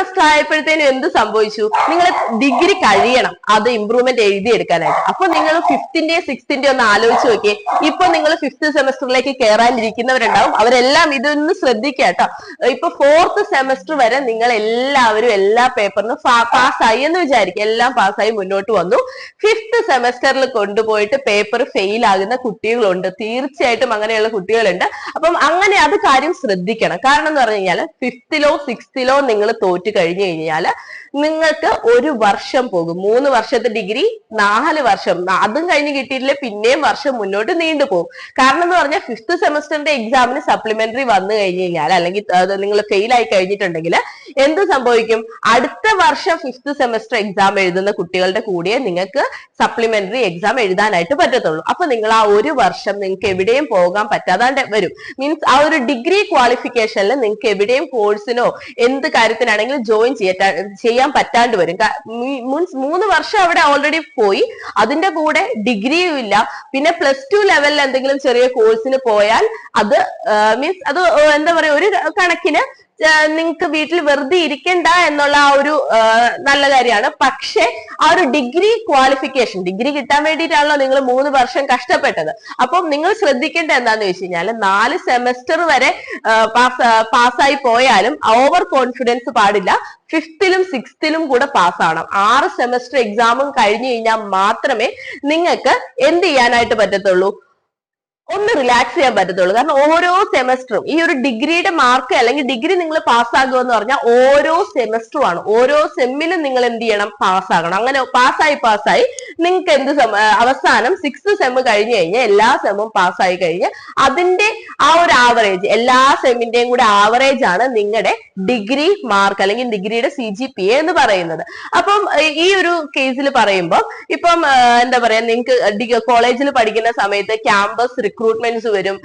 Semester ആയപ്പോഴത്തേനും എന്ത് സംഭവിച്ചു? നിങ്ങൾ ഡിഗ്രി കഴിയണം അത് ഇമ്പ്രൂവ്മെന്റ് എഴുതിയെടുക്കാനായിട്ട്. അപ്പൊ നിങ്ങൾ ഫിഫ്തിന്റെയും സിക്സ്തിന്റെയും ഒന്ന് ആലോചിച്ച് നോക്കിയേ. ഇപ്പൊ നിങ്ങൾ ഫിഫ്ത് സെമസ്റ്ററിലേക്ക് കയറാനിരിക്കുന്നവരുണ്ടാവും, അവരെല്ലാം ഇതൊന്ന് ശ്രദ്ധിക്കുക കേട്ടോ. ഇപ്പൊ ഫോർത്ത് സെമസ്റ്റർ വരെ നിങ്ങൾ എല്ലാവരും എല്ലാ പേപ്പറിനും പാസ്സായി എന്ന് വിചാരിക്കും, എല്ലാം പാസ്സായി മുന്നോട്ട് വന്നു. ഫിഫ്ത് സെമസ്റ്ററിൽ കൊണ്ടുപോയിട്ട് പേപ്പർ ഫെയിൽ ആകുന്ന കുട്ടികളുണ്ട്, തീർച്ചയായിട്ടും അങ്ങനെയുള്ള കുട്ടികളുണ്ട്. അപ്പം അങ്ങനെ അത് കാര്യം ശ്രദ്ധിക്കണം. കാരണം എന്ന് പറഞ്ഞു കഴിഞ്ഞാൽ ഫിഫ്തിലോ സിക്സ്തിലോ നിങ്ങൾ തോറ്റു കഴിഞ്ഞു കഴിഞ്ഞാൽ നിങ്ങൾക്ക് ഒരു വർഷം പോകും. 3 വർഷത്തെ ഡിഗ്രി 4 വർഷം, അതും കഴിഞ്ഞ് കിട്ടിയിട്ടില്ല പിന്നെയും വർഷം മുന്നോട്ട് നീണ്ടുപോകും. കാരണം എന്ന് പറഞ്ഞാൽ ഫിഫ്ത് സെമസ്റ്ററിന്റെ എക്സാമിന് സപ്ലിമെന്ററി വന്നു കഴിഞ്ഞു കഴിഞ്ഞാൽ, അല്ലെങ്കിൽ നിങ്ങൾ ഫെയിൽ ആയി കഴിഞ്ഞിട്ടുണ്ടെങ്കിൽ എന്ത് സംഭവിക്കും? അടുത്ത വർഷം ഫിഫ്ത് സെമസ്റ്റർ എക്സാം എഴുതുന്ന കുട്ടികളുടെ കൂടെ നിങ്ങൾക്ക് സപ്ലിമെന്ററി എക്സാം എഴുതാനായിട്ട് പറ്റത്തുള്ളൂ. അപ്പൊ നിങ്ങൾ ആ ഒരു വർഷം നിങ്ങൾക്ക് എവിടെയും പോകാൻ പറ്റാതെ വരും. മീൻസ് ആ ഒരു ഡിഗ്രി ക്വാളിഫിക്കേഷനിൽ നിങ്ങൾക്ക് എവിടെയും കോഴ്സിനോ എന്ത് കാര്യത്തിനാണെങ്കിലും ജോയിൻ ചെയ്യാൻ പറ്റാണ്ട് വരും. മീൻസ് 3 വർഷം അവിടെ ഓൾറെഡി പോയി, അതിന്റെ കൂടെ ഡിഗ്രിയും ഇല്ല. പിന്നെ +2 ലെവലിൽ എന്തെങ്കിലും ചെറിയ കോഴ്സിന് പോയാൽ അത് മീൻസ് അത് എന്താ പറയാ, ഒരു കണക്കിന് നിങ്ങൾക്ക് വീട്ടിൽ വെറുതെ ഇരിക്കണ്ട എന്നുള്ള ആ ഒരു നല്ല കാര്യമാണ്. പക്ഷെ ആ ഒരു ഡിഗ്രി ക്വാളിഫിക്കേഷൻ, ഡിഗ്രി കിട്ടാൻ വേണ്ടിയിട്ടാണല്ലോ നിങ്ങൾ 3 വർഷം കഷ്ടപ്പെട്ടത്. അപ്പം നിങ്ങൾ ശ്രദ്ധിക്കേണ്ടത് എന്താന്ന് വെച്ച് കഴിഞ്ഞാൽ 4 സെമസ്റ്റർ വരെ പാസ്സായി പോയാലും ഓവർ കോൺഫിഡൻസ് പാടില്ല. ഫിഫ്തിലും സിക്സ്തിലും കൂടെ പാസ്സാവണം. 6 സെമസ്റ്റർ എക്സാമും കഴിഞ്ഞു കഴിഞ്ഞാൽ മാത്രമേ നിങ്ങൾക്ക് എന്ത് ചെയ്യാനായിട്ട് പറ്റത്തുള്ളൂ, ഒന്ന് റിലാക്സ് ചെയ്യാൻ പറ്റത്തുള്ളൂ. കാരണം ഓരോ സെമസ്റ്ററും ഈ ഒരു ഡിഗ്രിയുടെ മാർക്ക് അല്ലെങ്കിൽ ഡിഗ്രി നിങ്ങൾ പാസ്സാകുമെന്ന് പറഞ്ഞാൽ ഓരോ സെമസ്റ്ററും ആണ്. ഓരോ സെമ്മിലും നിങ്ങൾ എന്ത് ചെയ്യണം? പാസ്സാകണം. അങ്ങനെ പാസ്സായി നിങ്ങൾക്ക് എന്ത് അവസാനം 6th സെമ്മ് കഴിഞ്ഞു കഴിഞ്ഞാൽ എല്ലാ സെമ്മും പാസ്സായി കഴിഞ്ഞ് അതിന്റെ ആ ഒരു ആവറേജ്, എല്ലാ സെമ്മിന്റെയും കൂടെ ആവറേജ് ആണ് നിങ്ങളുടെ ഡിഗ്രി മാർക്ക് അല്ലെങ്കിൽ ഡിഗ്രിയുടെ CGPA എന്ന് പറയുന്നത്. അപ്പം ഈ ഒരു കേസിൽ പറയുമ്പോൾ ഇപ്പം എന്താ പറയാ, നിങ്ങൾക്ക് കോളേജിൽ പഠിക്കുന്ന സമയത്ത് ക്യാമ്പസ് റിക്രൂട്ട്മെന്റ്സ് വരും.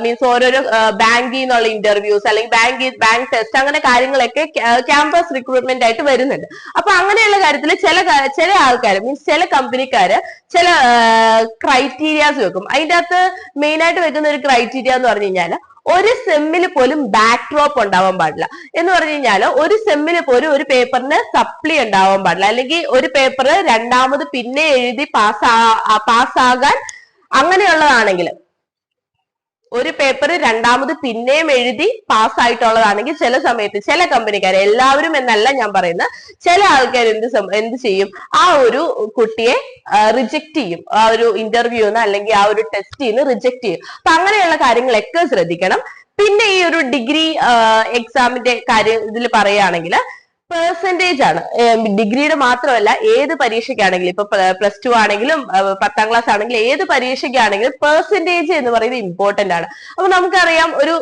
മീൻസ് ഓരോരോ ബാങ്കിൽ നിന്നുള്ള ഇന്റർവ്യൂസ് അല്ലെങ്കിൽ ബാങ്ക് ടെസ്റ്റ്, അങ്ങനെ കാര്യങ്ങളൊക്കെ ക്യാമ്പസ് റിക്രൂട്ട്മെന്റ് ആയിട്ട് വരുന്നുണ്ട്. അപ്പൊ അങ്ങനെയുള്ള കാര്യത്തിൽ ചില ആൾക്കാർ മീൻസ് ചില കമ്പനിക്കാര് ചില ക്രൈറ്റീരിയാസ് വെക്കും. അതിന്റെ അകത്ത് മെയിൻ ആയിട്ട് വെക്കുന്ന ഒരു ക്രൈറ്റീരിയ എന്ന് പറഞ്ഞു കഴിഞ്ഞാൽ ഒരു സെമ്മിൽ പോലും ബാക്ക് ഡ്രോപ്പ് ഉണ്ടാവാൻ പാടില്ല. എന്ന് പറഞ്ഞു കഴിഞ്ഞാൽ ഒരു സെമ്മിൽ പോലും ഒരു പേപ്പറിന് സപ്ലി ഉണ്ടാവാൻ പാടില്ല, അല്ലെങ്കിൽ ഒരു പേപ്പർ രണ്ടാമത് പിന്നെ എഴുതി പാസ്സാകാൻ അങ്ങനെയുള്ളതാണെങ്കിൽ, ഒരു പേപ്പർ രണ്ടാമത് പിന്നെയും എഴുതി പാസ്സായിട്ടുള്ളതാണെങ്കിൽ ചില സമയത്ത് ചില കമ്പനിക്കാർ, എല്ലാവരും എന്നല്ല ഞാൻ പറയുന്നത്, ചില ആൾക്കാർ എന്ത് ചെയ്യും, ആ ഒരു കുട്ടിയെ റിജക്ട് ചെയ്യും. ആ ഒരു ഇന്റർവ്യൂന്ന് അല്ലെങ്കിൽ ആ ഒരു ടെസ്റ്റിന്ന് റിജക്ട് ചെയ്യും. അപ്പൊ അങ്ങനെയുള്ള കാര്യങ്ങളൊക്കെ ശ്രദ്ധിക്കണം. പിന്നെ ഈ ഒരു ഡിഗ്രി എക്സാമിന്റെ കാര്യം ഇതിൽ പറയുകയാണെങ്കിൽ പെർസെന്റേജ് ആണ്. ഡിഗ്രിയുടെ മാത്രമല്ല ഏത് പരീക്ഷയ്ക്കാണെങ്കിലും, ഇപ്പൊ +2 ആണെങ്കിലും 10ാം ക്ലാസ് ആണെങ്കിലും ഏത് പരീക്ഷയ്ക്കാണെങ്കിലും പെർസെന്റേജ് എന്ന് പറയുന്നത് ഇമ്പോർട്ടന്റ് ആണ്. അപ്പൊ നമുക്കറിയാം ഒരു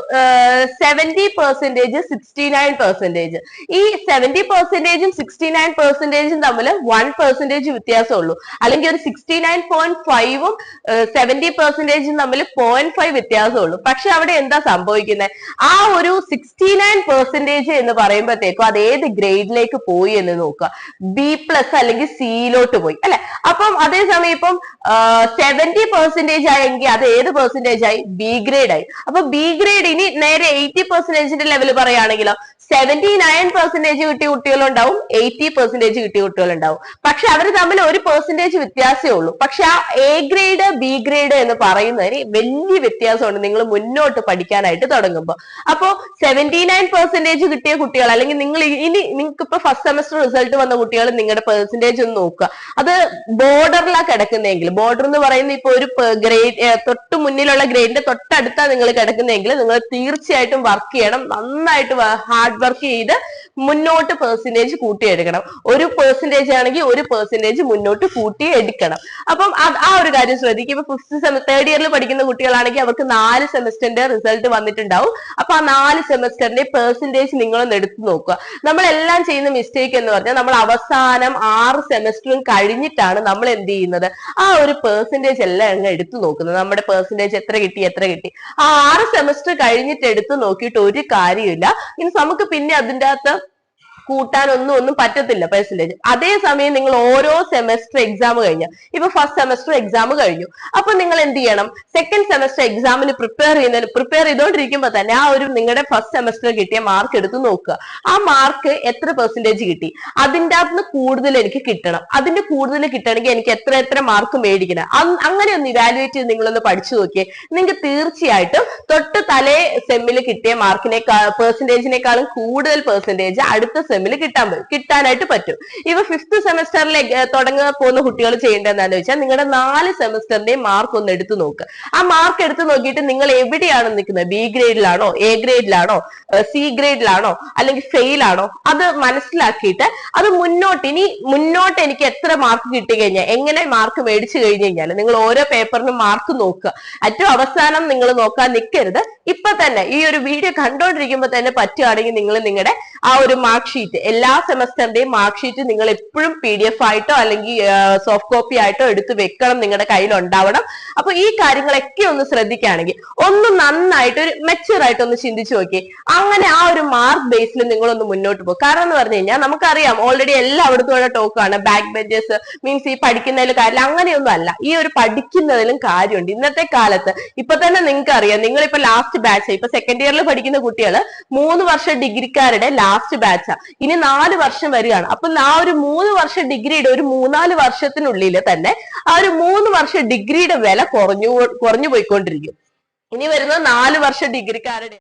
70% 69%. ഈ 70%ഉം 69%ഉം തമ്മിൽ 1% വ്യത്യാസമുള്ളൂ. അല്ലെങ്കിൽ ഒരു 69.5ഉം 70%ഉം തമ്മിൽ 0.5 വ്യത്യാസമുള്ളൂ. പക്ഷെ അവിടെ എന്താ സംഭവിക്കുന്നത്? ആ ഒരു 69% എന്ന് പറയുമ്പോഴത്തേക്കും അത് ഏത് ഗ്രേഡിലേക്ക് പോയി എന്ന് നോക്കുക. B+ അല്ലെങ്കിൽ സിയിലോട്ട് പോയി അല്ലെ. അപ്പം അതേസമയം ഇപ്പം 70% ആയെങ്കിൽ അത് ഏത് പെർസെന്റേജ് ആയി? B ഗ്രേഡ് ആയി. അപ്പൊ B ഗ്രേഡ് ഇനി നേരെ 80% ലെവൽ പറയുകയാണെങ്കിലോ 79% കിട്ടിയ കുട്ടികളുണ്ടാവും, 80% കിട്ടിയ കുട്ടികളുണ്ടാവും. പക്ഷെ അവർ തമ്മിൽ 1% വ്യത്യാസമേ ഉള്ളൂ. പക്ഷെ ആ A ഗ്രേഡ് B ഗ്രേഡ് എന്ന് പറയുന്നതിന് വലിയ വ്യത്യാസമുണ്ട് നിങ്ങൾ മുന്നോട്ട് പഠിക്കാനായിട്ട് തുടങ്ങുമ്പോൾ. അപ്പോ 79% കിട്ടിയ കുട്ടികൾ, അല്ലെങ്കിൽ നിങ്ങൾക്ക് ഇപ്പൊ ഫസ്റ്റ് സെമസ്റ്റർ റിസൾട്ട് വന്ന കുട്ടികൾ നിങ്ങളുടെ പെർസെന്റേജ് ഒന്ന് നോക്കുക. അത് ബോർഡറിലാണ് കിടക്കുന്നതെങ്കിൽ, ബോർഡർ എന്ന് പറയുന്നത് ഇപ്പൊ ഒരു ഗ്രേഡ് തൊട്ട് മുന്നിലുള്ള ഗ്രേഡിന്റെ തൊട്ടടുത്താണ് നിങ്ങൾ കിടക്കുന്നതെങ്കിൽ നിങ്ങൾ തീർച്ചയായിട്ടും വർക്ക് ചെയ്യണം. നന്നായിട്ട് ഹാർഡ് വർക്ക് ചെയ്ത് മുന്നോട്ട് പെർസെന്റേജ് കൂട്ടിയെടുക്കണം. 1% ആണെങ്കിൽ 1% മുന്നോട്ട് കൂട്ടി എടുക്കണം. അപ്പം ആ ഒരു കാര്യം ശ്രദ്ധിക്കും. ഇപ്പൊ 3rd ഇയറിൽ പഠിക്കുന്ന കുട്ടികളാണെങ്കിൽ അവർക്ക് 4 സെമസ്റ്ററിന്റെ റിസൾട്ട് വന്നിട്ടുണ്ടാവും. അപ്പൊ ആ 4 സെമസ്റ്ററിന്റെ പെർസെന്റേജ് നിങ്ങളൊന്ന് എടുത്തു നോക്കുക. നമ്മളെല്ലാം ചെയ്യുന്ന മിസ്റ്റേക്ക് എന്ന് പറഞ്ഞാൽ നമ്മൾ അവസാനം 6 സെമസ്റ്ററും കഴിഞ്ഞിട്ടാണ് നമ്മൾ എന്ത് ചെയ്യുന്നത്, ആ ഒരു പെർസെന്റേജ് എല്ലാം അങ്ങ് എടുത്തു നോക്കുന്നത്. നമ്മുടെ പെർസെന്റേജ് എത്ര കിട്ടി. ആ 6 സെമസ്റ്റർ കഴിഞ്ഞിട്ട് എടുത്തു നോക്കിയിട്ട് ഒരു കാര്യമില്ല. മീൻസ് നമുക്ക് പിന്നെ അതിൻ്റെ അകത്ത് കൂട്ടാനൊന്നും പറ്റത്തില്ല പെർസെന്റേജ്. അതേസമയം നിങ്ങൾ ഓരോ സെമസ്റ്റർ എക്സാം കഴിഞ്ഞ, ഇപ്പൊ ഫസ്റ്റ് സെമസ്റ്റർ എക്സാം കഴിഞ്ഞു, അപ്പൊ നിങ്ങൾ എന്ത് ചെയ്യണം, സെക്കൻഡ് സെമസ്റ്റർ എക്സാമിന് പ്രിപ്പയർ ചെയ്തോണ്ടിരിക്കുമ്പോ തന്നെ ആ ഒരു നിങ്ങളുടെ ഫസ്റ്റ് സെമസ്റ്റർ കിട്ടിയ മാർക്ക് എടുത്ത് നോക്കുക. ആ മാർക്ക് എത്ര പെർസെന്റേജ് കിട്ടി, അതിൻ്റെ അകത്ത് കൂടുതൽ എനിക്ക് കിട്ടണം, അതിന്റെ കൂടുതൽ കിട്ടണമെങ്കിൽ എനിക്ക് എത്ര മാർക്ക് മേടിക്കണം, അങ്ങനെ ഒന്ന് ഇവാലുവേറ്റ് ചെയ്ത് നിങ്ങളൊന്ന് പഠിച്ചു നോക്കിയേ. നിങ്ങൾക്ക് തീർച്ചയായിട്ടും തൊട്ട് തലേ സെമ്മിൽ കിട്ടിയ പെർസെന്റേജിനേക്കാളും കൂടുതൽ പെർസെന്റേജ് അടുത്ത സെമ്മിൽ കിട്ടാനായിട്ട് പറ്റും. ഇവ ഫിഫ്ത് സെമസ്റ്ററിൽ തുടങ്ങാൻ പോകുന്ന കുട്ടികൾ ചെയ്യേണ്ടതെന്ന് വെച്ചാൽ നിങ്ങളുടെ 4 സെമസ്റ്ററിന്റെയും മാർക്ക് ഒന്ന് എടുത്തു നോക്കുക. ആ മാർക്ക് എടുത്തു നോക്കിയിട്ട് നിങ്ങൾ എവിടെയാണ് നിൽക്കുന്നത്, ബി ഗ്രേഡിലാണോ, എ ഗ്രേഡിലാണോ, സി ഗ്രേഡിലാണോ, അല്ലെങ്കിൽ ഫെയിൽ ആണോ, അത് മനസ്സിലാക്കിയിട്ട് അത് മുന്നോട്ട് എനിക്ക് എത്ര മാർക്ക് കിട്ടി കഴിഞ്ഞാൽ, എങ്ങനെ മാർക്ക് മേടിച്ചു കഴിഞ്ഞു കഴിഞ്ഞാൽ നിങ്ങൾ ഓരോ പേപ്പറിനും മാർക്ക് നോക്കുക. ഏറ്റവും അവസാനം നിങ്ങൾ നോക്കാൻ നിൽക്കരുത്. ഇപ്പൊ തന്നെ ഈ ഒരു വീഡിയോ കണ്ടോണ്ടിരിക്കുമ്പോൾ തന്നെ പറ്റുകയാണെങ്കിൽ നിങ്ങൾ നിങ്ങളുടെ ആ ഒരു മാർക്ക് ഷീറ്റ്, എല്ലാ സെമസ്റ്ററിന്റെയും മാർക്ക് ഷീറ്റ് നിങ്ങൾ എപ്പോഴും PDF ആയിട്ടോ അല്ലെങ്കിൽ സോഫ്റ്റ് കോപ്പി ആയിട്ടോ എടുത്ത് വെക്കണം, നിങ്ങളുടെ കയ്യിൽ ഉണ്ടാവണം. അപ്പൊ ഈ കാര്യങ്ങളൊക്കെ ഒന്ന് ശ്രദ്ധിക്കുകയാണെങ്കിൽ ഒന്ന് നന്നായിട്ട് ഒരു മെച്ചൂർ ആയിട്ട് ഒന്ന് ചിന്തിച്ചു നോക്കി. അങ്ങനെ ആ ഒരു മാർക്ക് ബേസിൽ നിങ്ങളൊന്ന് മുന്നോട്ട് പോകും. കാരണം എന്ന് പറഞ്ഞു കഴിഞ്ഞാൽ നമുക്കറിയാം ഓൾറെഡി എല്ലായിടത്തും ടോക്കാണ്, ബാക്ക് ബെഞ്ചേഴ്സ് മീൻസ് ഈ പഠിക്കുന്നതിൽ കാര്യം അങ്ങനെയൊന്നും അല്ല, ഈ ഒരു പഠിക്കുന്നതിലും കാര്യമുണ്ട്. ഇന്നത്തെ കാലത്ത് ഇപ്പൊ തന്നെ നിങ്ങൾക്ക് അറിയാം, നിങ്ങളിപ്പോ ലാസ്റ്റ് ബാച്ച്, ഇപ്പൊ സെക്കൻഡ് ഇയറിൽ പഠിക്കുന്ന കുട്ടികൾ 3 വർഷം ഡിഗ്രിക്കാരുടെ ലാസ്റ്റ് ബാച്ചാ, ഇനി 4 വർഷം വരികയാണ്. അപ്പൊ ആ ഒരു 3 വർഷം ഡിഗ്രിയുടെ ഒരു 3-4 വർഷത്തിനുള്ളിൽ തന്നെ ആ ഒരു 3 വർഷം ഡിഗ്രിയുടെ വില കുറഞ്ഞു പോയിക്കൊണ്ടിരിക്കും. ഇനി വരുന്ന 4 വർഷം ഡിഗ്രിക്കാരുടെ